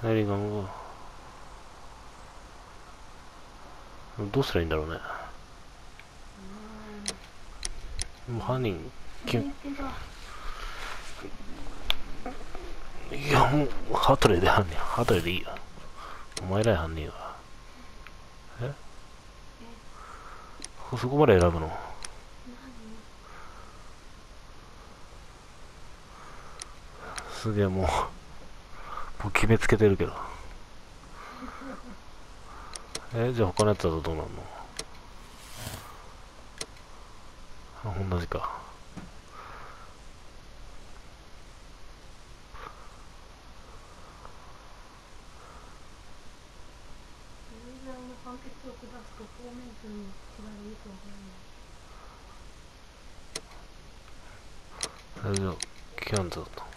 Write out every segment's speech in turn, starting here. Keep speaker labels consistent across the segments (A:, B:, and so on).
A: エリガンがどうすりゃいいんだろうね。もう犯人いやもうハトレーで犯人、ハトレーでいいよ。お前ら犯人はえそこまで選ぶの？すげえもう決めつけてるけど。じゃあ他のやつだとどうなるの？同じか。じゃあキャンズだと。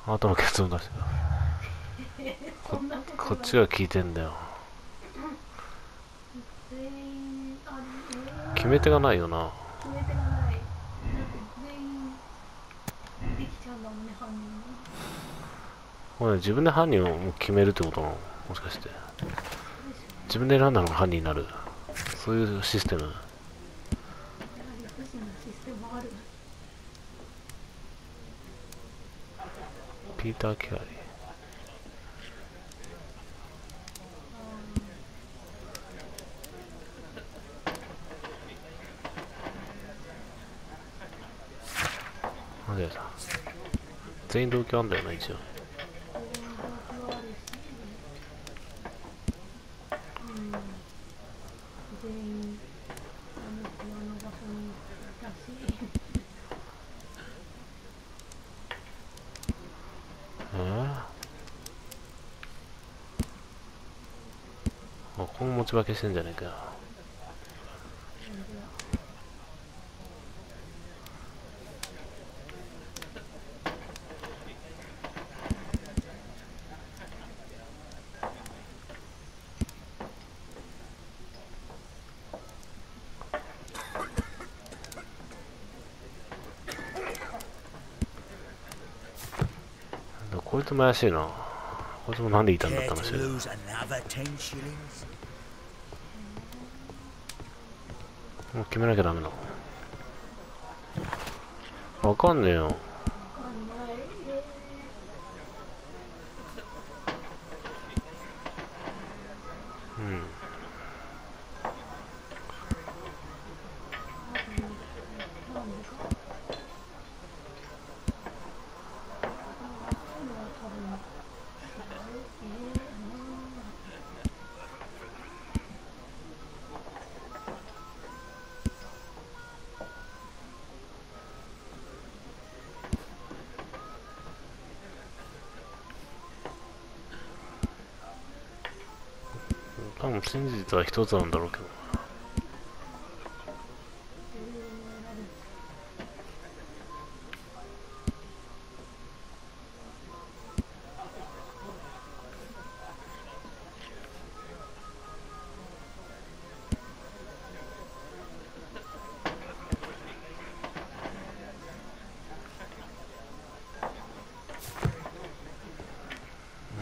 A: 後の結論出してこっちが聞いてんだよ。決め手がないよな。これ自分で犯人をもう決めるってことなの？もしかして自分で選んだのが犯人になる、そういうシステム？ピーター・キャリー。なんでだ、全員同居あんだよな一応。ここも持ち分けしてんじゃねえかよ。こいつも怪しいな。こいつもなんでいたんだって話だよ。もう決めなきゃダメなの？わかんねえよ。うん。多分真実は一つなんだろうけど。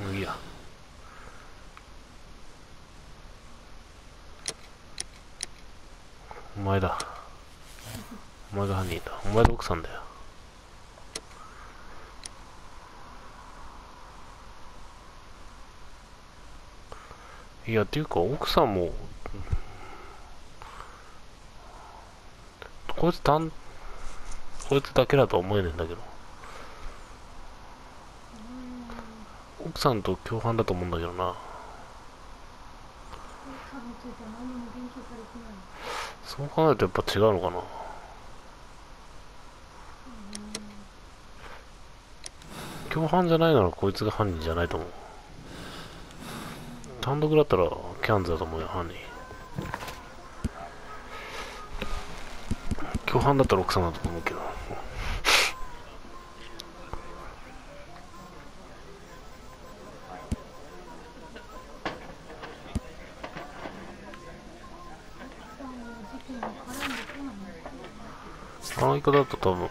A: もういいや。お前だ。お前が犯人だ。お前が奥さんだよ。いや、っていうか奥さんもこいつこいつだけだとは思えねえんだけど、奥さんと共犯だと思うんだけどな。そう考えるとやっぱ違うのかな。共犯じゃないならこいつが犯人じゃないと思う。単独だったらキャンズだと思うよ、犯人。共犯だったら奥さんだと思うけど。あの言い方だと多分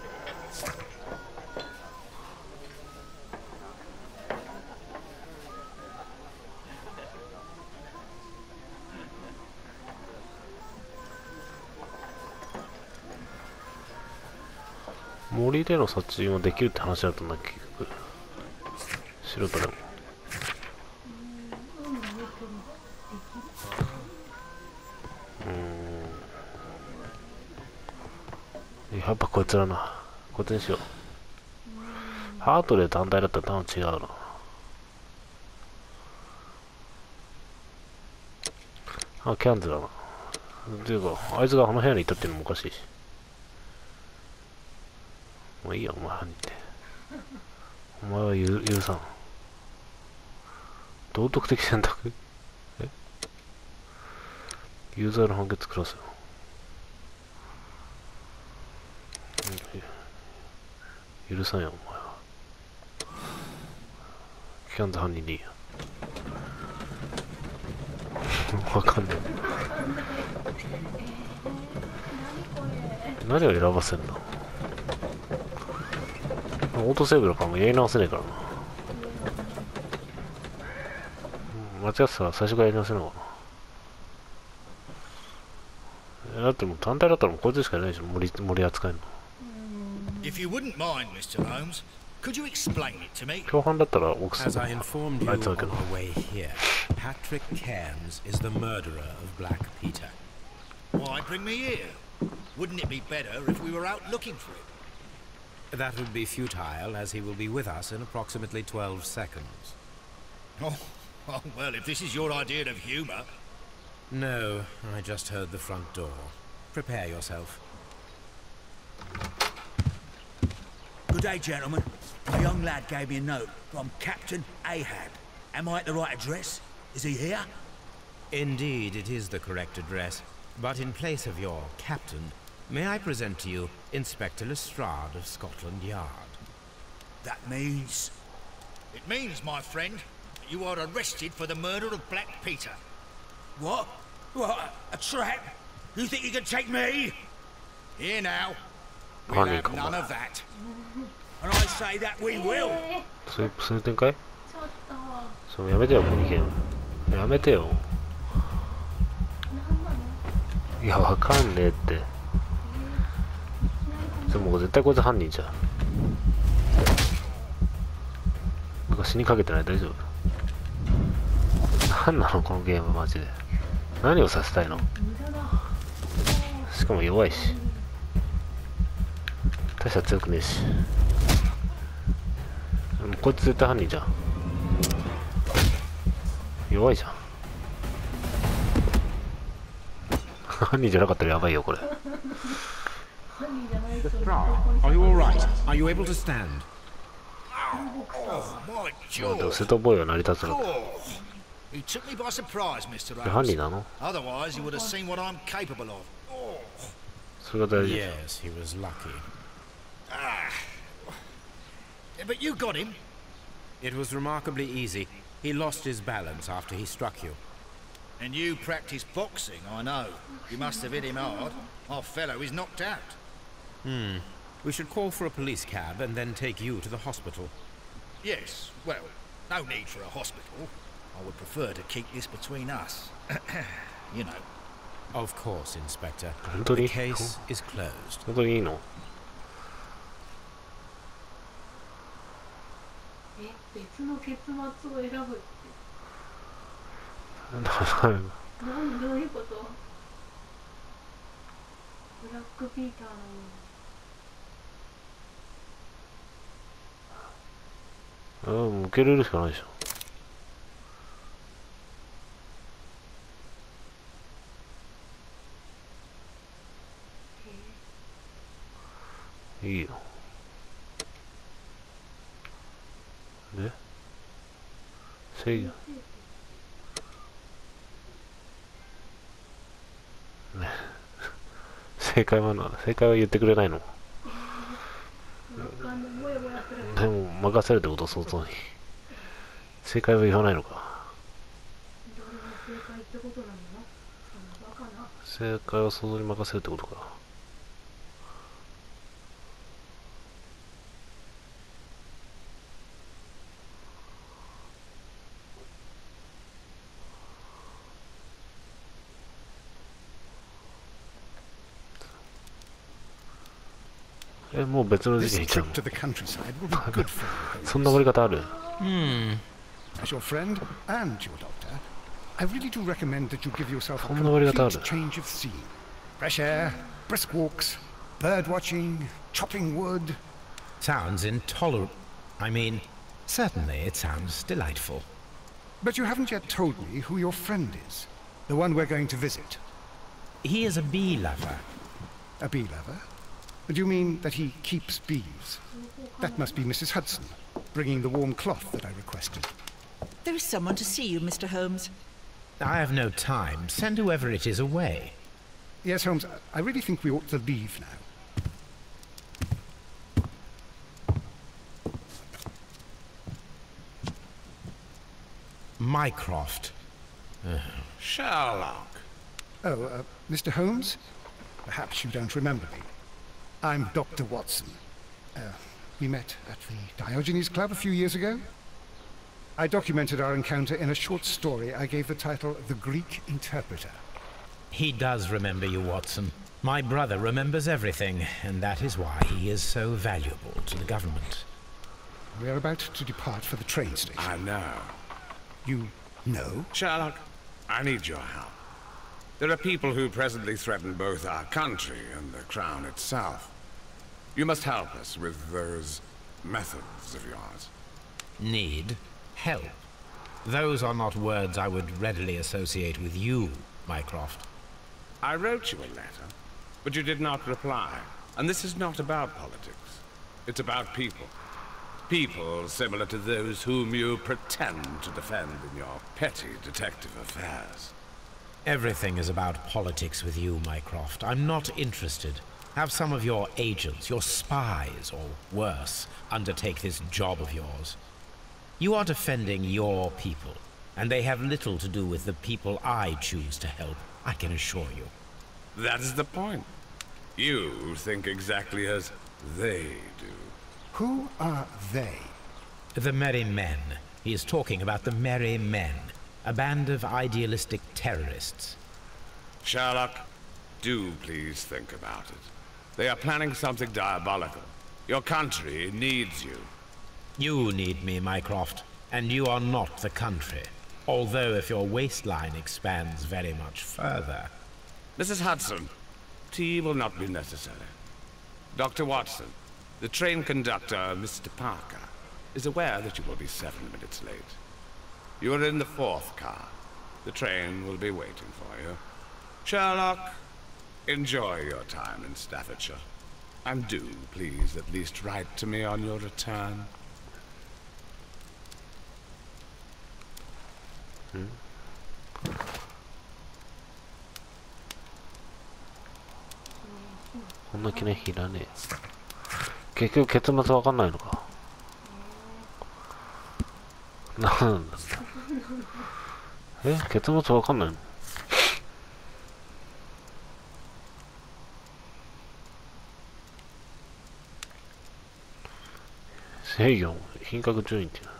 A: 森での殺人はできるって話だったんだっけ、結局素人でも。やっぱこいつらな。こっちにしよう。ハートで単体だったら多分違うな。あ、キャンズだな。っていうか、あいつがあの部屋にいたっていうのもおかしいし。もういいや、お前犯人って。お前は許さん。道徳的選択？え？有罪の判決下すよ。許さんよ、お前は。キャンズ犯人でいいや。わかんない。何を選ばせんの？オートセーブだからもうやり直せねえからな。間違ってたら最初からやり直せないのかな。だってもう単体だったらもうこいつしかいないでしょ、森扱いの。共犯だったら奥さんあいつだけど。
B: Patrick Cairns is the murderer of Black Peter.
C: Why bring me here? Wouldn't it be better if we were out looking for him?
B: That would be futile, as he will be with us in approximately 12 seconds.
C: Oh, well, if this is your idea of humor...
B: No, I just heard the front door. Prepare yourself.
C: Good day, gentlemen. A young lad gave me a note from Captain Ahab. Am I at the right address? Is he here?
B: Indeed, it is the correct address. But in place of your captain, may I present to you Inspector Lestrade of Scotland Yard?
C: That means... It means, my friend, that you are arrested for the murder of Black Peter. What? What? A trap? You think you can take me? Here now. We'll have none of that. And I say that we will.
A: そういう展開？そう、やめてよ、この意見。やめてよ。いや、わかんねえって。でも絶対こいつ犯人じゃん。なんか死にかけてない？大丈夫？何なのこのゲームマジで。何をさせたいの？しかも弱いし。大した強くねえし。でもこいつ絶対犯人じゃん。弱いじゃん。犯人じゃなかったらやばいよこれ。
B: Are you all right? Are you able to stand?
A: でも瀬戸ボーイは成り立つのか。
C: He took me by surprise, Mr. Holmes.
A: 犯人なの？
C: Otherwise, he would have seen what I'm capable of.
A: それが大事。
B: Yes, he was lucky.
C: But you got him.
B: It was remarkably easy. He lost his balance after he struck you.
C: And you practice boxing, I know. You must have hit him hard. Our fellow is knocked out.
B: We should call for a police cab and then take you to the hospital.
C: Yes, well, no need for a hospital. I would prefer to keep this between us. You know.
B: Of course, Inspector.
A: 本当に？
B: The case is closed.
A: 本当にいいの？
D: 別の結末を選ぶって。どういうこと？ブラックピーターの。
A: もう受け入れるしかないでしょ。いいよ。で正義ね正解は言ってくれないの？でも任せるってこと？相当に正解は言わないのか？正解は想像に任せるってことか。え、もう別の事件
E: This
A: 行っちゃう
E: trip
A: の
E: to the countryside will be good for you.
A: そんな終わり方ある？
E: As your friend and your doctor, I really do recommend that you give yourself a
A: そんな終わり方ある？
E: complete change of scene. Fresh air, brisk walks, bird watching, chopping wood.
B: Sounds intolerable. I mean, certainly it sounds delightful.
E: But you haven't yet told me who your friend is, the one we're going to visit.
B: He is a bee lover.
E: A bee lover? Do you mean that he keeps bees? That must be Mrs. Hudson, bringing the warm cloth that I requested.
F: There is someone to see you, Mr. Holmes.
B: I have no time. Send whoever it is away.
E: Yes, Holmes, I really think we ought to leave now.
B: Mycroft.
G: Sherlock.
E: Oh, Mr. Holmes? Perhaps you don't remember me. I'm Dr. Watson. We met at the Diogenes Club a few years ago. I documented our encounter in a short story I gave the title The Greek Interpreter.
B: He does remember you, Watson. My brother remembers everything, and that is why he is so valuable to the government.
E: We are about to depart for the train station.
G: I know.
E: You know?
G: Sherlock, I need your help. There are people who presently threaten both our country and the crown itself. You must help us with those methods of yours.
B: Need help. Those are not words I would readily associate with you, Mycroft.
G: I wrote you a letter, but you did not reply. And this is not about politics. It's about people. People similar to those whom you pretend to defend in your petty detective affairs.
B: Everything is about politics with you, Mycroft. I'm not interested. Have some of your agents, your spies, or worse, undertake this job of yours. You are defending your people, and they have little to do with the people I choose to help, I can assure you.
G: That is the point. You think exactly as they do.
E: Who are they?
B: The Merry Men. He is talking about the Merry Men, a band of idealistic terrorists.
G: Sherlock, do please think about it. They are planning something diabolical. Your country needs you.
B: You need me, Mycroft, and you are not the country. Although if your waistline expands very much further.
G: Mrs. Hudson, tea will not be necessary. Dr. Watson, the train conductor, Mr. Parker, is aware that you will be 7 minutes late. You are in the 4th car. The train will be waiting for you. Sherlock, enjoy your time in Staffordshire. And do, please, at least write to me on your return.
A: Hmm? こんな記念碑いらねえ。結局結末わかんないのか。なんだ。え、結末わかんないの？制御品格順位っていうの。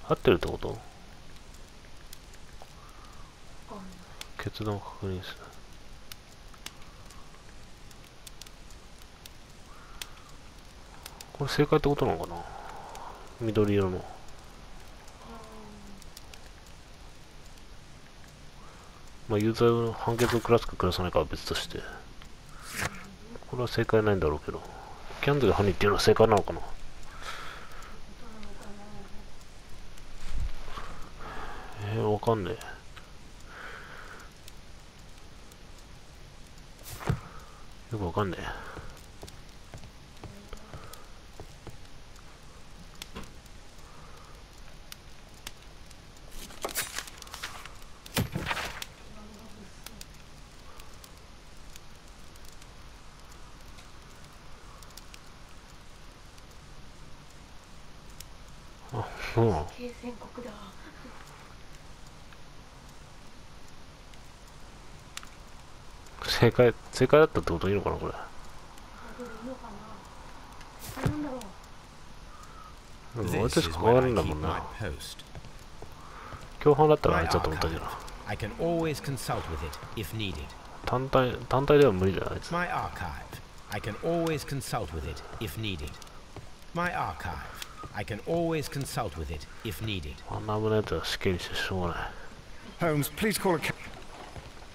A: 合ってるってこと？決断を確認する。これ正解ってことなのかな？緑色の。まあユーザーの判決を下すか下さないかは別として。これは正解ないんだろうけど。キャンドルハニーっていうのは正解なのかな？わかんねえ。よくわかんねえ。あ、うん。
D: 経線国だ。
A: 正解だったってこといいのかなこれ。毎年変わるんだもんな。共犯だったらあ
B: My
A: いつだと思ったけど。
B: archive. I can always consult with it if needed.
A: 単体では無理だよ、あいつ。
B: My archive. I can always consult with it if needed. My archive. I can always consult with it if needed.
A: あんな危ないやつは死刑にしてしょうがない。
E: Holmes, please call a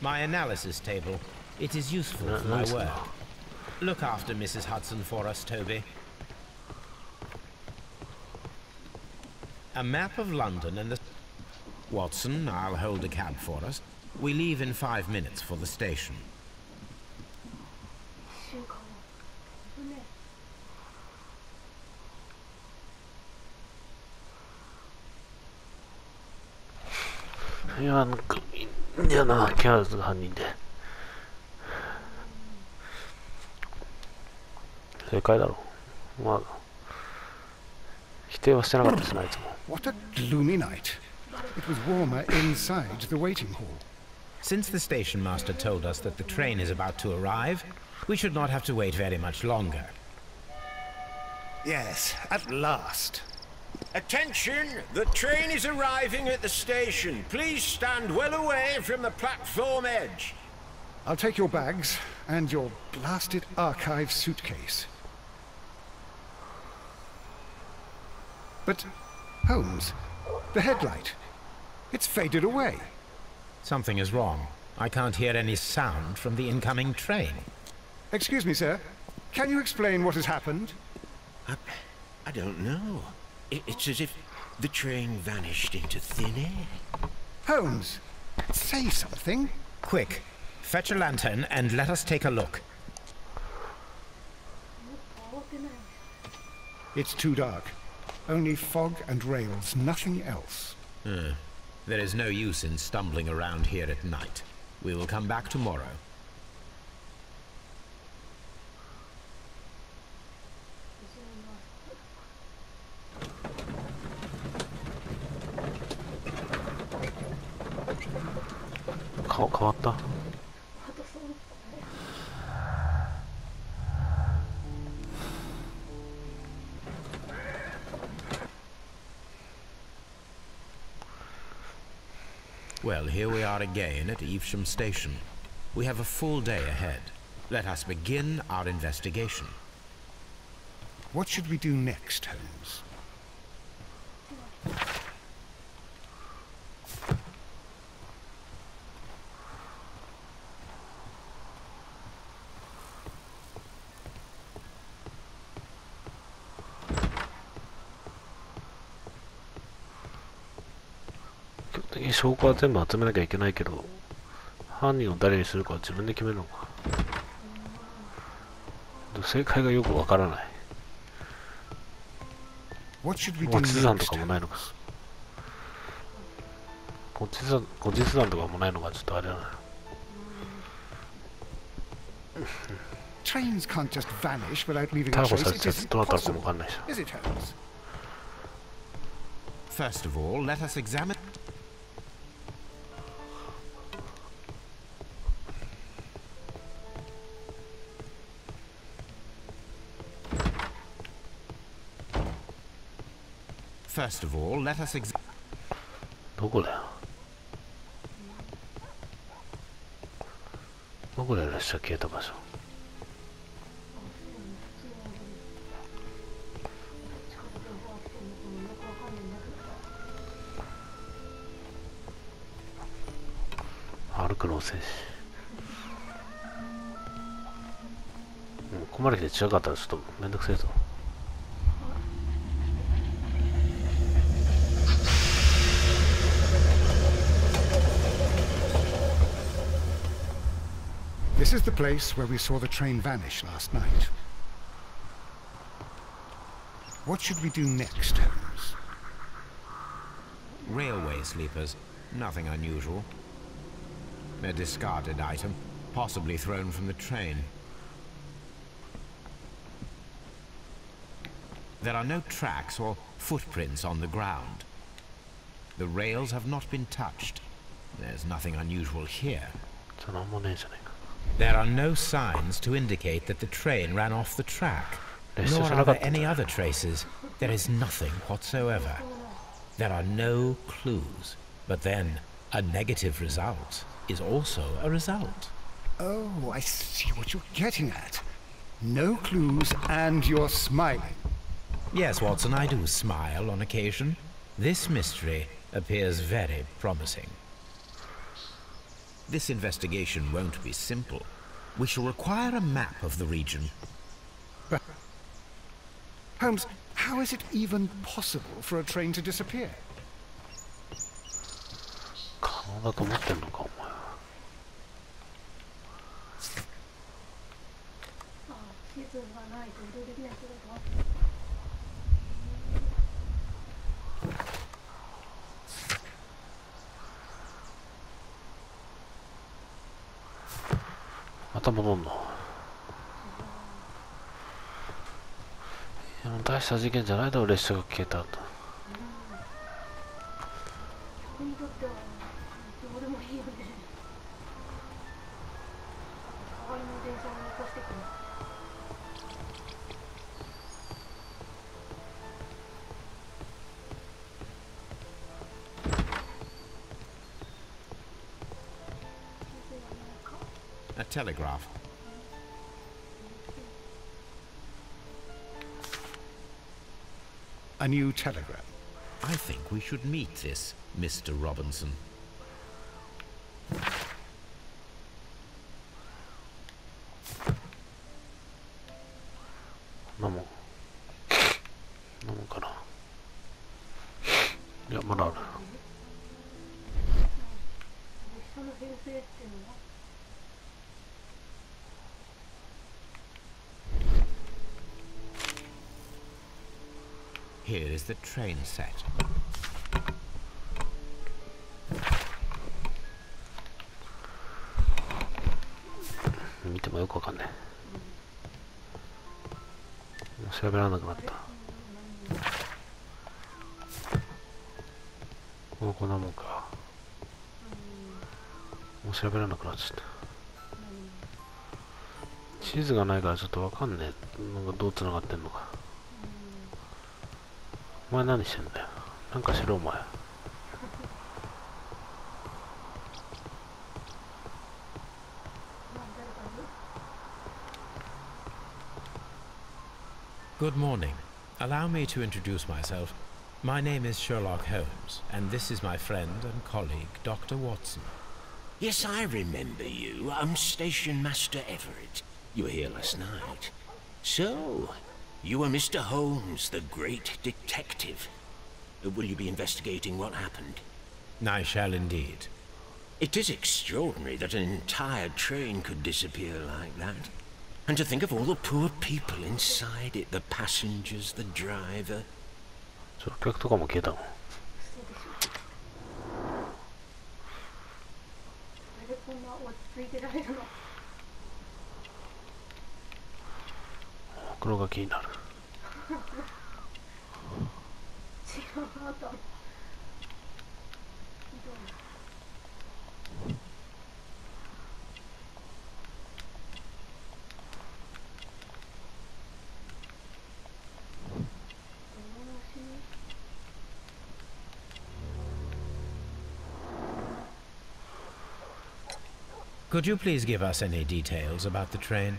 B: My analysis table. It is useful for my work. Look after Mrs. Hudson for us, Toby. A map of London and the... Watson, I'll hold a cab for us. We leave in 5 minutes for the station.
D: 1週間も危ね
A: いや、なんか、いいんだよな、キャラズが犯人で。正解だろう。まあ、否定はしてなかったしな、あいつも。
E: What a gloomy night. It was warmer inside the waiting hall.
B: Since the station master told us that the train is about to arrive, we should not have to wait very much longer.
E: Yes, at last.
H: Attention! The train is arriving at the station. Please stand well away from the platform edge.
E: I'll take your bags and your blasted archive suitcase. But, Holmes, the headlight. It's faded away.
B: Something is wrong. I can't hear any sound from the incoming train.
E: Excuse me, sir. Can you explain what has happened?
H: I don't know. It's as if the train vanished into thin air.
E: Holmes, say something.
B: Quick, fetch a lantern and let us take a look.
D: え。慌てない。
E: It's too dark. Only fog and rails, nothing else.
B: There is no use in stumbling around here at night. We will come back tomorrow.
A: 顔変わった。
D: あとそうね。
B: Well, here we are again at Evesham Station. We have a full day ahead. Let us begin our investigation.
E: What should we do next, Holmes? .
A: 証拠は全部集めなきゃいけないけど、犯人を誰にするかは自分で決めるのか。正解がよくわからない。
E: What should we do
A: 後日談
E: next?
A: とかもないのか。後日談とかもないのがちょっとあれだな。
E: Trains can't just vanish without leaving a
A: 逮捕
E: trace.
A: され
E: It
A: たやつ
E: isn't
A: どうなったのかも
E: possible.
A: わかんないし。
E: Is it, Holmes?
B: First of all, let us examine... First of all, let us examine...
A: どこだよ。どこだよ、列車消えた場所。歩くのせいし。ここまで来て近かったらちょっとめんどくせえぞ。
E: This is the place where we saw the train vanish last night. What should we do next, Holmes?
B: Railway sleepers. Nothing unusual. A discarded item, possibly thrown from the train. There are no tracks or footprints on the ground. The rails have not been touched. There's nothing unusual here.
A: じゃあなんもねえじゃねえか。
B: There are no signs to indicate that the train ran off the track. Nor are there any other traces. There is nothing whatsoever. There are no clues. But then, a negative result is also a result.
E: Oh, I see what you're getting at. No clues and you're smiling.
B: Yes, Watson, I do smile on occasion. This mystery appears very promising. This investigation won't be simple. We shall require a map of the region.
E: Holmes, how is it even possible for a train to disappear?
A: 可能だと思ってんのか、お前は。
D: あ、地図がないと移動できないってこと？
A: また戻んの。いや、大した事件じゃないだろ、列車が消えた後。
D: 客にとってはどうでもいいよね。代わりの電車を残してくる。
B: A telegraph.
E: A new telegram.
B: I think we should meet this Mr. Robinson.
A: なもんかな。いや、まだある。
D: 列車の編成っていうのは？
B: Here is the train set.
A: 見てもよくわかんない。もう調べられなくなった。もうこんなもんか。もう調べられなくなっちゃった。地図がないからちょっとわかんねえ。なんかどう繋がってんのか。お前何してんだよ。なんかしろお前。
B: Good morning. Allow me to introduce myself. My name is Sherlock Holmes, and this is my friend and colleague, Dr. Watson.
H: Yes, I remember you. I'm Station Master Everett. You were here last night. So, you are Mr. Holmes, the great detective. Will you be investigating what happened?
B: I shall indeed.
H: It is extraordinary that an entire train could disappear like that. And to think of all the poor people inside it, the passengers, the driver.
A: 乗客とかも消えたの。
D: それでこんな落ち着いてられるの？
A: 黒が気になる。
D: 違うあと。
B: Could you please give us any details about the train?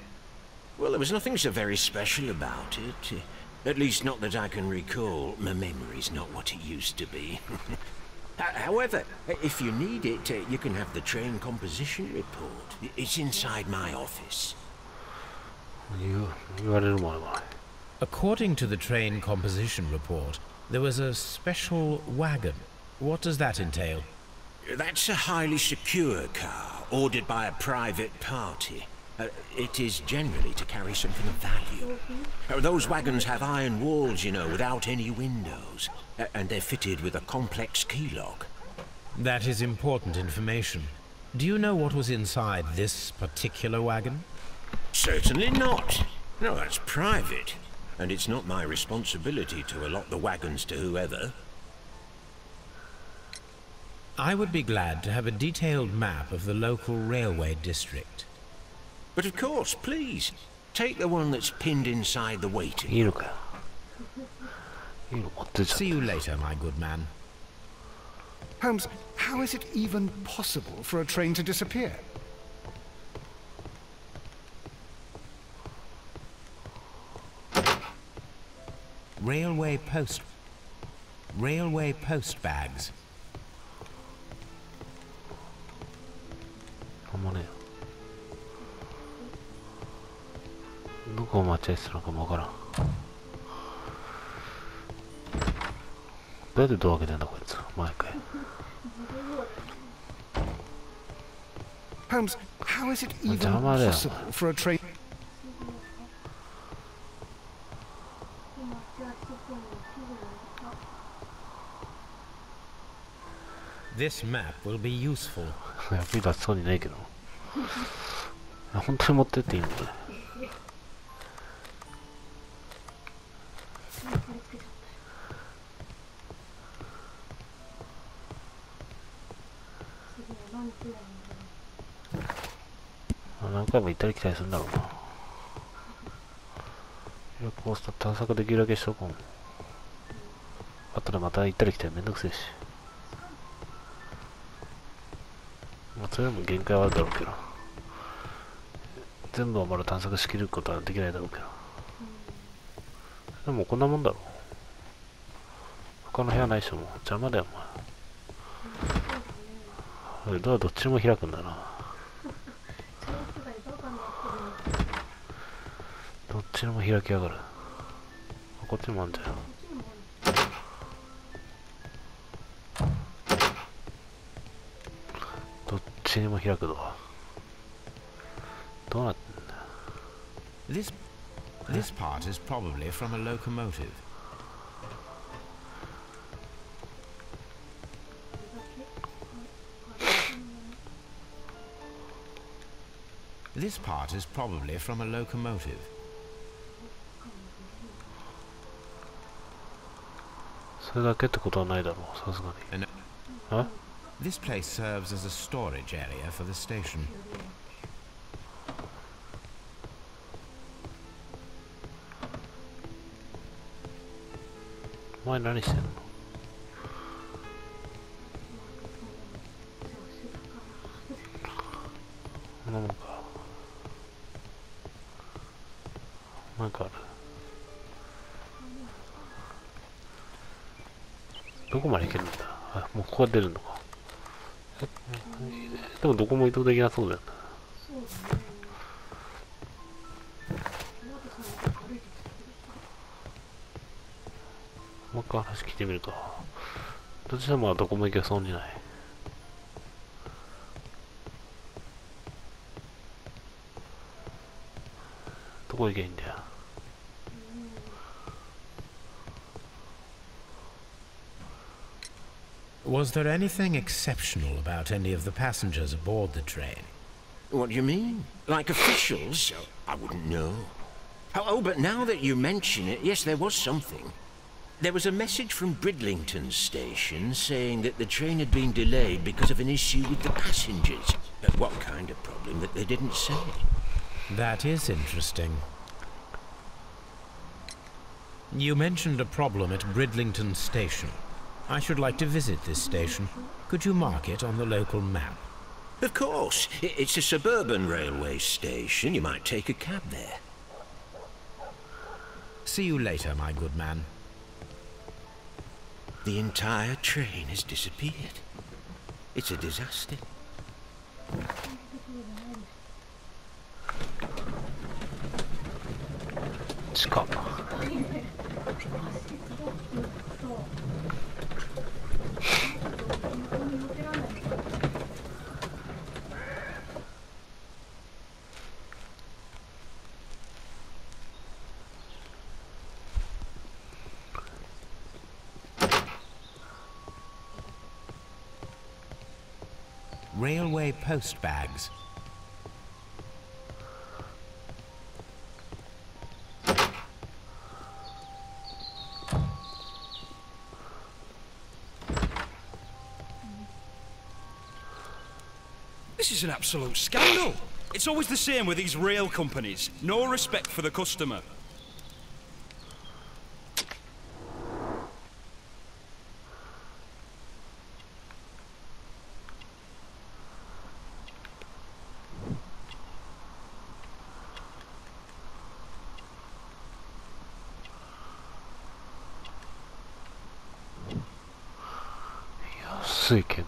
H: Well, there was nothing so very special about it. At least not that I can recall. My memory's not what it used to be. However, if you need it, you can have the train composition report. It's inside my office.
A: 言われるもんは。
B: According to the train composition report, there was a special wagon. What does that entail?
H: That's a highly secure car, ordered by a private party. It is generally to carry something of value. Those wagons have iron walls, you know, without any windows. And they're fitted with a complex key lock.
B: That is important information. Do you know what was inside this particular wagon?
H: Certainly not. No, that's private. And it's not my responsibility to allot the wagons to whoever.
B: I would be glad to have a detailed map of the local railway district.
H: But of course, please. Take the one that's pinned inside the waiting.
A: いいのかよ。いいの持ってちゃった。
B: See you later, my good man.
E: Holmes, how is it even possible for a train to disappear?
B: Railway post bags.
A: あんまねどこを待合室なのかもわからん。どうやってドア開けてんだこいつ毎回。
E: Holmes, how is it even
A: 邪魔だよ。
E: possible for a train?
B: This map will be useful.
A: 役に立ちそうにないけど本当に持ってっていいのこれ。何回も行ったり来たりするんだろうな。こうした探索できるだけしとこう。後でまた行ったり来たりめんどくせえし。まあそれでも限界はあるだろうけど。全部はまだ探索しきることはできないだろうけど。でもこんなもんだろう。他の部屋ないしも邪魔だよお前。ドアどっちも開くんだな。どっちにも開きやがる。こっちもあんじゃん。どっちにも開くドア。どうなってんだ。
B: This part is probably from a locomotive. This part is probably from a locomotive.
A: それだけってことはないだろう、さすがに。あ？
B: This place serves as a storage area for the station.
A: お前何してんの？こんなもんか。なんかある。どこまで行けるんだ。あ、もうここが出るのか。でもどこも移動できなそうだよな。もう一回話聞いてみるか。どっちでもどこも行けそうにない。どこ行けばいいんだよ。
B: Was there anything exceptional about any of the passengers aboard the train?
H: What do you mean? Like officials? I wouldn't know. Oh, but now that you mention it, yes, there was something. There was a message from Bridlington station saying that the train had been delayed because of an issue with the passengers. But what kind of problem that they didn't say?
B: That is interesting. You mentioned a problem at Bridlington station. I should like to visit this station. Could you mark it on the local map?
H: Of course. It's a suburban railway station. You might take a cab there.
B: See you later, my good man.
H: The entire train has disappeared. It's a disaster.
A: Stop.
B: Railway post bags.
I: This is an absolute scandal. It's always the same with these rail companies. No respect for the customer.
A: 安いけど。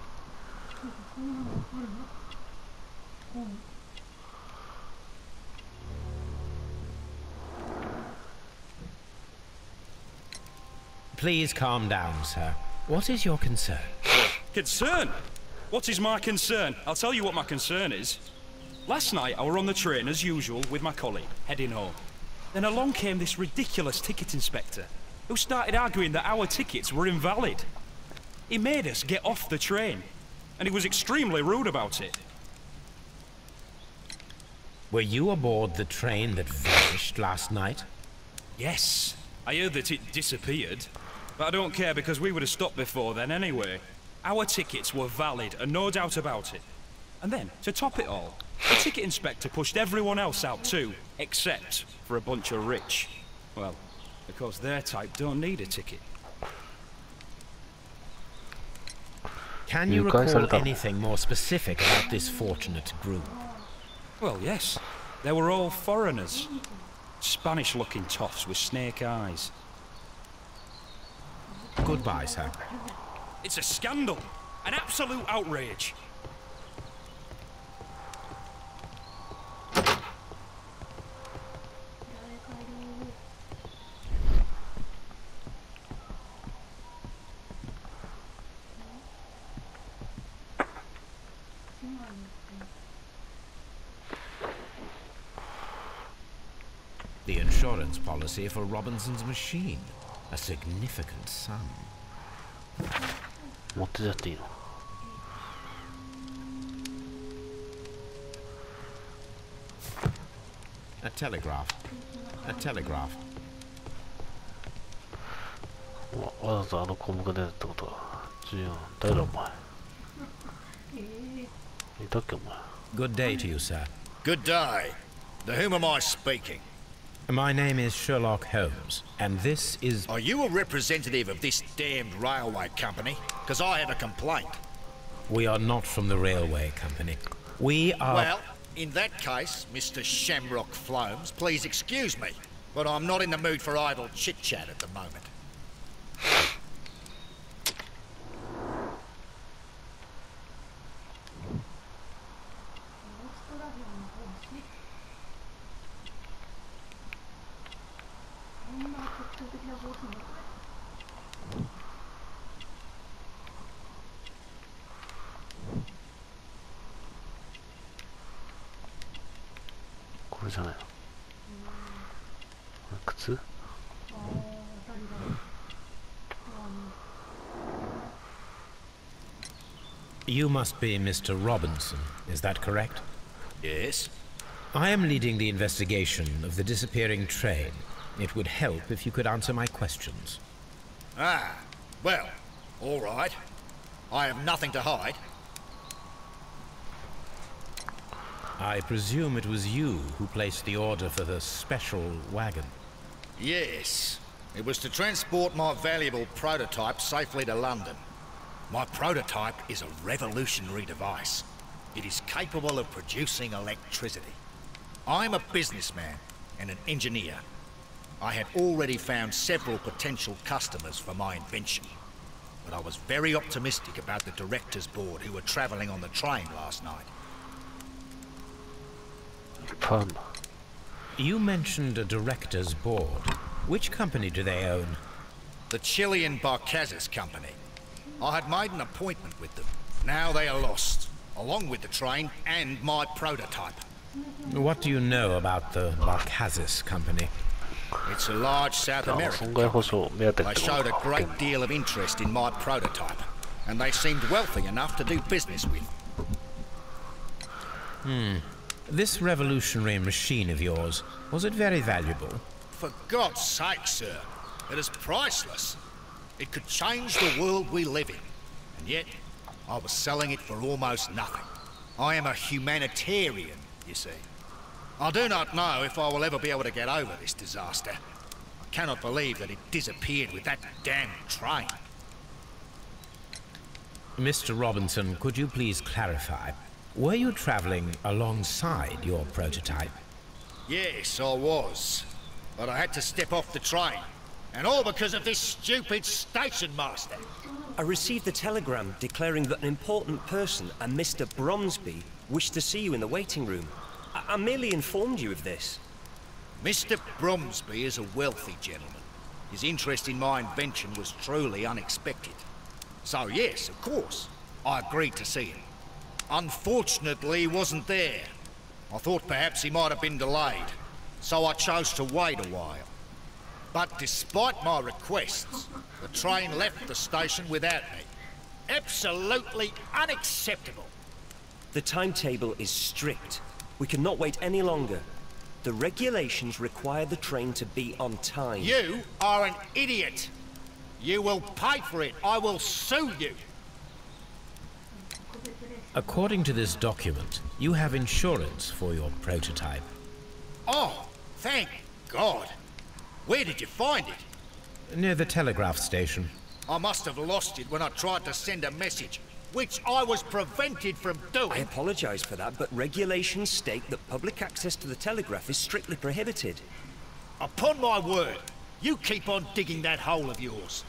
D: そんなのあるの？うん。
B: Please calm down, sir. What is your concern?
I: Concern? What is my concern? I'll tell you what my concern is. Last night I were on the train as usual with my colleague, heading home. Then along came this ridiculous ticket inspector, who started arguing that our tickets were invalid. He made us get off the train, and he was extremely rude about it.
B: Were you aboard the train that vanished last night?
I: Yes, I heard that it disappeared. But I don't care because we would have stopped before then anyway. Our tickets were valid and no doubt about it. And then, to top it all, the ticket inspector pushed everyone else out too, except for a bunch of rich. Well, because their type don't need a ticket.
B: Can you recall anything more specific about this fortunate group?
I: Well, yes. They were all foreigners. Spanish-looking toffs with snake eyes.
B: Goodbye, sir.
I: It's a scandal. An absolute outrage.
B: The insurance policy for Robinson's machine. A significant sum.
A: 持ってちゃっていいの？
B: A telegraph. A telegraph.
A: わざわざあの項目が出たってことは重要。誰だお前。いたっけお前。
B: Good day to you, sir.
C: Good day. To whom am I speaking?
B: My name is Sherlock Holmes, and this is...
C: Are you a representative of this damned railway company? Because I have a complaint.
B: We are not from the railway company. We are...
C: Well, in that case, Mr. Shamrock Flomes, please excuse me, but I'm not in the mood for idle chit-chat at the moment.
B: You must be Mr. Robinson, is that correct?
C: Yes.
B: I am leading the investigation of the disappearing train. It would help if you could answer my questions.
C: Ah, well, all right. I have nothing to hide.
B: I presume it was you who placed the order for the special wagon.
C: Yes. It was to transport my valuable prototype safely to London. My prototype is a revolutionary device. It is capable of producing electricity. I'm a businessman and an engineer. I had already found several potential customers for my invention, but I was very optimistic about the directors' board who were travelling on the train last night.
A: Fun.
B: You mentioned a directors' board. Which company do they own?
C: The Chilean Barcazes Company. I had made an appointment with them. Now they are lost, along with the train and my prototype.
B: What do you know about the Barcazes Company?
C: It's a large South American company. They showed a great deal of interest in my prototype, and they seemed wealthy enough to do business with.
B: This revolutionary machine of yours, was it very valuable?
C: For God's sake, sir, it is priceless. It could change the world we live in, and yet I was selling it for almost nothing. I am a humanitarian, you see. I do not know if I will ever be able to get over this disaster. I cannot believe that it disappeared with that damn train.
B: Mr. Robinson, could you please clarify? Were you traveling alongside your prototype?
C: Yes, I was. But I had to step off the train. And all because of this stupid station master.
J: I received a telegram declaring that an important person, a Mr. Bromsby, wished to see you in the waiting room. I merely informed you of this.
C: Mr. Bromsby is a wealthy gentleman. His interest in my invention was truly unexpected. So yes, of course, I agreed to see him. Unfortunately, he wasn't there. I thought perhaps he might have been delayed, so I chose to wait a while. But despite my requests, the train left the station without me. Absolutely unacceptable.
J: The timetable is strict. We cannot wait any longer. The regulations require the train to be on time.
C: You are an idiot. You will pay for it. I will sue you.
B: According to this document, you have insurance for your prototype.
C: Oh, thank God. Where did you find it?
B: Near the telegraph station.
C: I must have lost it when I tried to send a message, which I was prevented from doing.
J: I apologize for that, but regulations state that public access to the telegraph is strictly prohibited.
C: Upon my word, you keep on digging that hole of yours.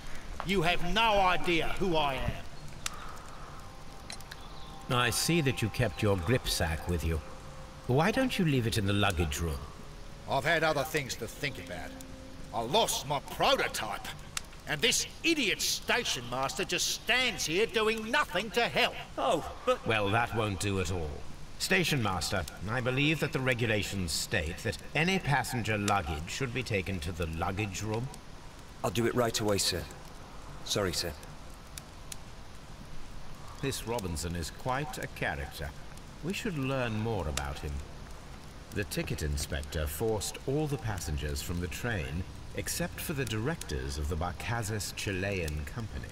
C: You have no idea who I am.
B: I see that you kept your grip sack with you. Why don't you leave it in the luggage room?
C: I've had other things to think about. I lost my prototype, and this idiot station master just stands here doing nothing to help.
J: Oh, but...
B: Well, that won't do at all. Station master, I believe that the regulations state that any passenger luggage should be taken to the luggage room.
J: I'll do it right away, sir. Sorry, sir.
B: This Robinson is quite a character. We should learn more about him. The ticket inspector forced all the passengers from the train except for the directors of the Barcazes Chilean company.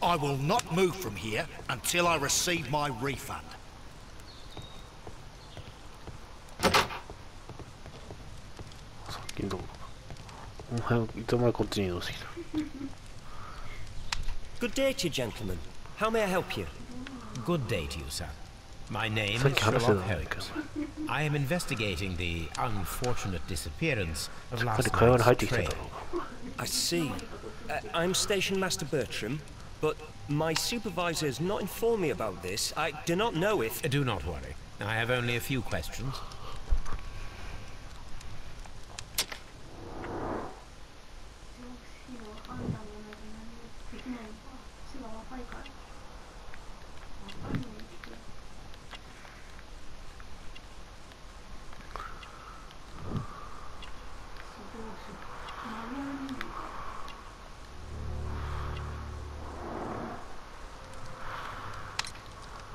C: I will not move from here until I receive my refund.
J: Good day to you, gentlemen. How may I help you?
B: Good day to you, sir. My name is Sherlock Holmes. I am investigating the unfortunate disappearance of last night's train.
J: I see. I'm Station Master Bertram, but my supervisor has not informed me about this. I do not know if...
B: Do not worry. I have only a few questions.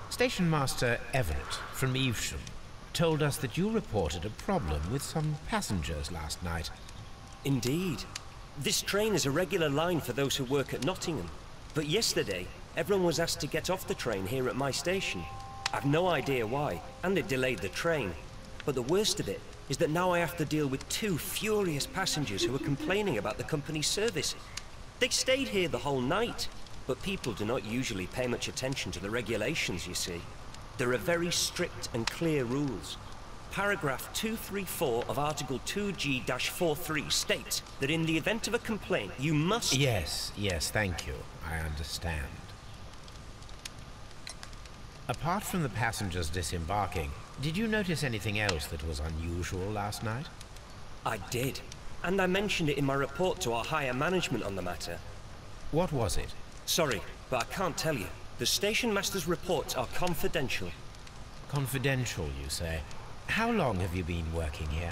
B: Station Master Everett from Evesham told us that you reported a problem with some passengers last night.
J: Indeed. This train is a regular line for those who work at Nottingham. But yesterday, everyone was asked to get off the train here at my station. I've no idea why, and it delayed the train. But the worst of it is that now I have to deal with two furious passengers who are complaining about the company's service. They stayed here the whole night. But people do not usually pay much attention to the regulations, you see. There are very strict and clear rules. Paragraph 234 of Article 2G-43 states that in the event of a complaint, you must...
B: Yes, thank you. I understand. Apart from the passengers disembarking, did you notice anything else that was unusual last night?
J: I did. And I mentioned it in my report to our higher management on the matter.
B: What was it?
J: Sorry, but I can't tell you. The station master's reports are confidential.
B: Confidential, you say? How long have you been working here?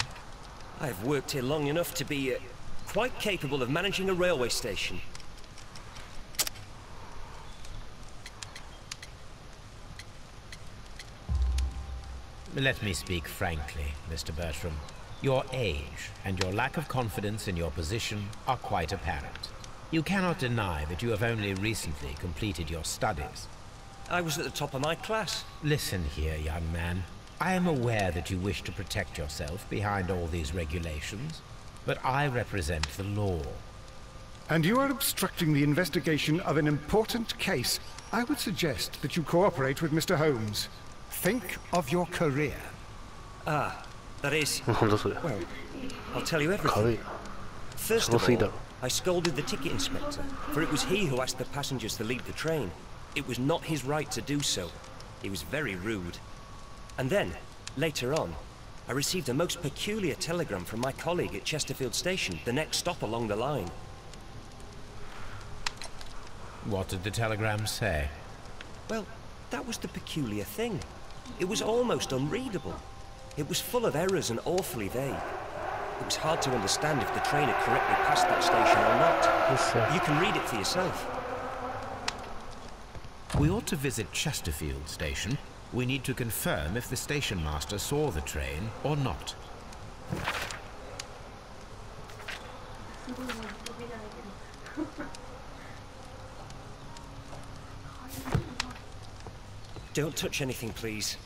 J: I've worked here long enough to be quite capable of managing a railway station.
B: Let me speak frankly, Mr. Bertram. Your age and your lack of confidence in your position are quite apparent. You cannot deny that you have only recently completed your studies.
J: I was at the top of my class.
B: Listen here, young man. I am aware that you wish to protect yourself behind all these regulations, but I represent the law.
E: And you are obstructing the investigation of an important case. I would suggest that you cooperate with Mr. Holmes. Think of your career.
J: Ah, that is... Well, I'll tell you everything. First of all, I scolded the ticket inspector, for it was he who asked the passengers to leave the train. It was not his right to do so. He was very rude. And then, later on, I received a most peculiar telegram from my colleague at Chesterfield Station, the next stop along the line.
B: What did the telegram say?
J: Well, that was the peculiar thing. It was almost unreadable. It was full of errors and awfully vague. It was hard to understand if the train had correctly passed that station or not. You can read it for yourself.
B: We ought to visit Chesterfield Station. We need to confirm if the station master saw the train or not.
J: Don't touch anything, please.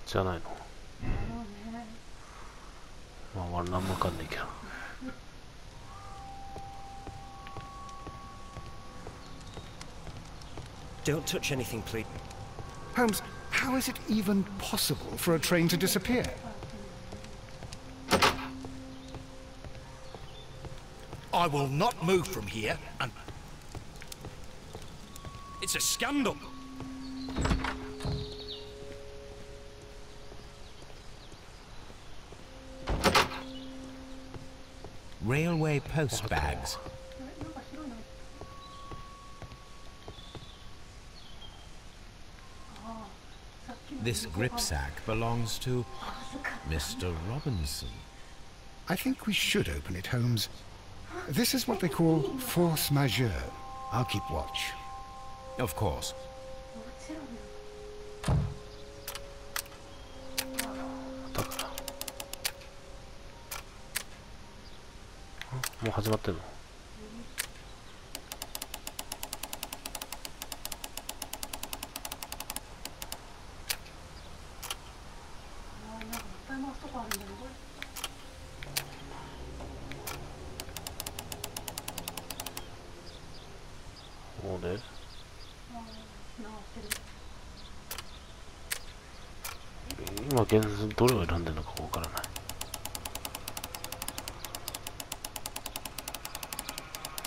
A: じゃないの。まあ、俺何もわかんないけど。
J: Don't touch anything, please.
E: Holmes, how is it even possible for a train to disappear?
C: I will not move from here and...
I: It's a scandal.
B: Railway post bags. This gripsack belongs to Mr. Robinson.
E: I think we should open it, Holmes. This is what they call force majeure. I'll keep watch.
B: Of course.
A: もう始まってんの？もうね。今現在どれを選んでるのかわからない。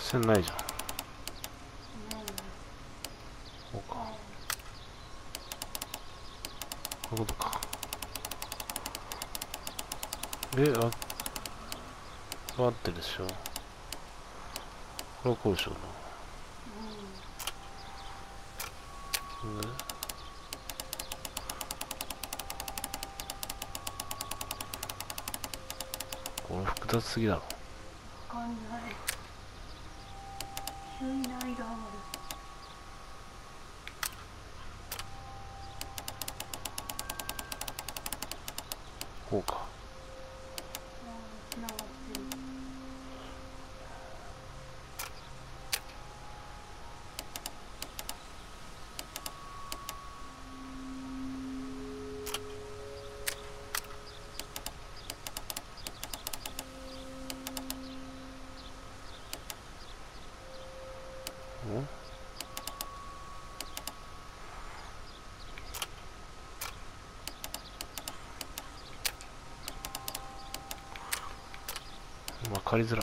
A: 線ないじゃん。そうか。こういうことか。合ってるでしょ。これはこうでしょうな。これ複雑すぎだろ。
D: わかんない。急に難易度上がる。
A: こうか。
D: つながってる。
A: わかりづら。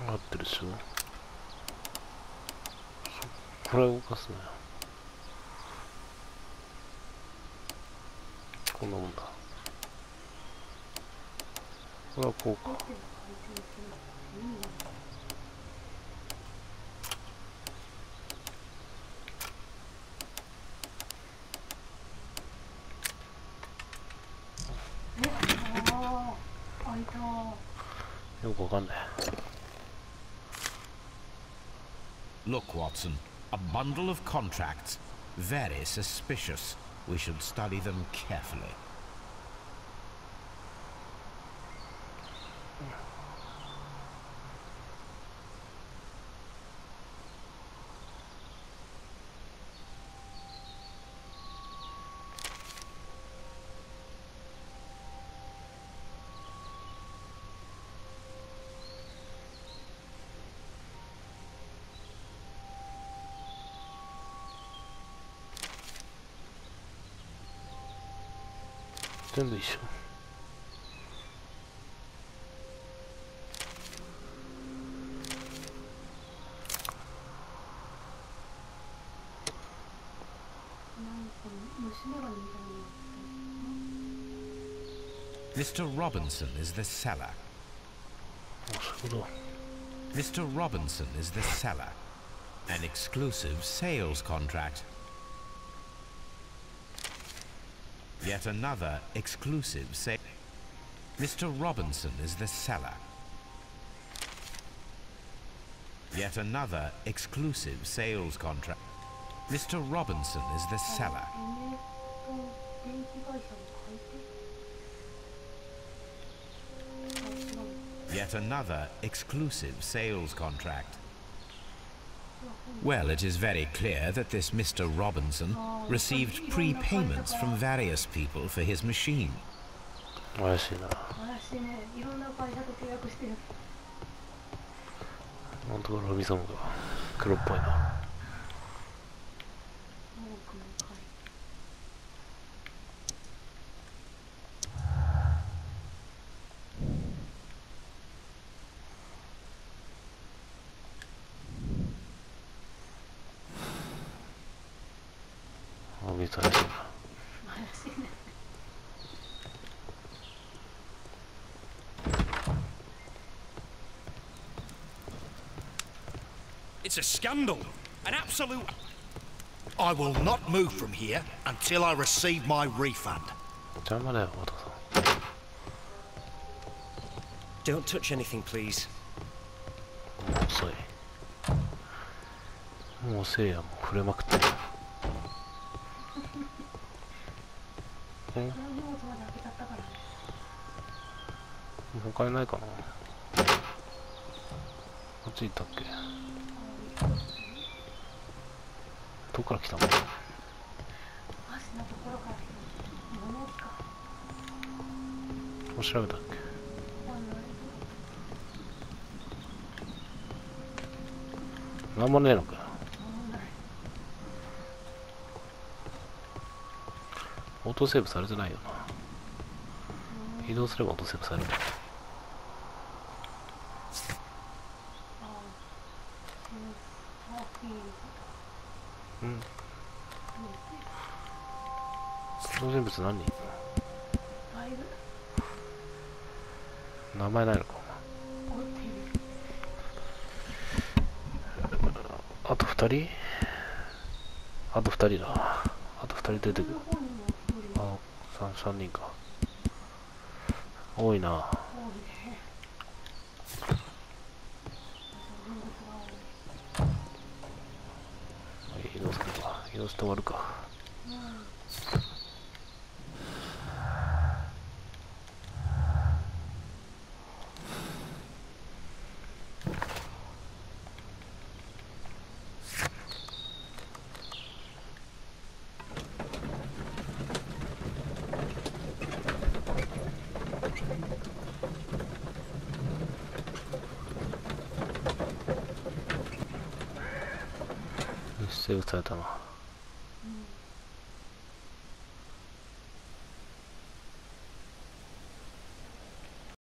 A: 合ってるでしょ。これを動かすなよ。こんなもんだ。これはこうか。よくわかんない。
B: Look, Watson, a bundle of contracts. Very suspicious. We should study them carefully.
A: 全部一緒。
B: Mr. Robinson is the seller.
A: あ、そういうこと。
B: Mr. Robinson is the seller. An exclusive sales contract. Yet another exclusive sale. Mr. Robinson is the seller. Yet another exclusive sales contract. Mr. Robinson is the seller. Yet another exclusive sales contract. Well, it is very clear that this Mr. Robinson received prepayments from various people for his machine.
A: 怪しいな。
D: 怪しいね。いろんな会社と契約してる。
A: なんとかロビソンが黒っぽいな。あ、見たらしいな。
I: It's a scandal. An absolute...
C: I will not move from here until I receive my refund.
A: 邪魔だよ、お父さん。
J: Don't touch anything, please.
A: もう遅い。もう遅いや、もう触れまくってる。他にないかな。こっち行ったっけ。どっから来たの。もう調べたっけ。なんもねえのかよ。オートセーブされてないよな。移動すればオートセーブされる。うん。登場人物何人いるの。名前ないのか。あと2人。あと2人だ。あと2人出てくる。あ、3人か。多いな。移動するか。移動して終わるか。セーブされたな。